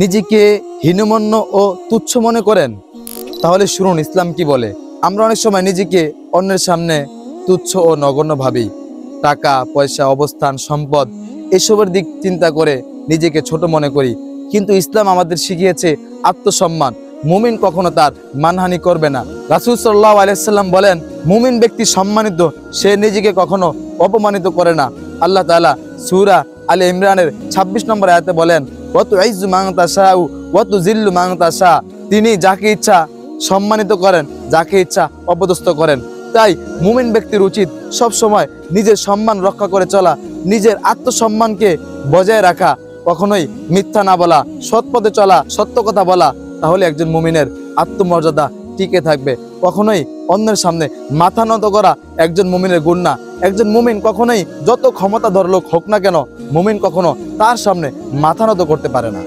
নিজেকে হীনমন্য ও তুচ্ছ মনে করেন? তাহলে শুনুন ইসলাম কি বলে। আমরা অনেক সময় নিজেকে অন্যের সামনে তুচ্ছ ও নগণ্য ভাবি। টাকা পয়সা, অবস্থান, সম্পদ এসবের দিক চিন্তা করে নিজেকে ছোট মনে করি। কিন্তু ইসলাম আমাদের শিখিয়েছে আত্মসম্মান। মুমিন কখনো তার মানহানি করবে না। রাসূল সাল্লাল্লাহু আলাইহি সাল্লাম বলেন, মুমিন ব্যক্তি সম্মানিত, সে নিজেকে কখনো অপমানিত করে না। আল্লাহ তাআলা সূরা আলে ইমরানের 26 নম্বর আয়াতে বলেন, ওয়া তুইজ্জু মান তাশাউ ওয়া তুযিল্লু মান তাশা। তিনি যাকে ইচ্ছা সম্মানিত করেন, যাকে ইচ্ছা অপদস্থ করেন। তাই মুমিন ব্যক্তির উচিত সব সময় নিজের সম্মান রক্ষা করে চলা, নিজের আত্মসম্মানকে বজায় রাখা, কখনোই মিথ্যা না বলা, সৎ পথে চলা, সত্য কথা বলা। তাহলে একজন মুমিনের আত্মমর্যাদা টিকে থাকবে। কখনোই অন্যের সামনে মাথা নত করা একজন মুমিনের গুণ না। একজন মুমিন কখনোই যত ক্ষমতাধর লোক হোক না কেন, মুমিন কখনো তার সামনে মাথা নত করতে পারে না।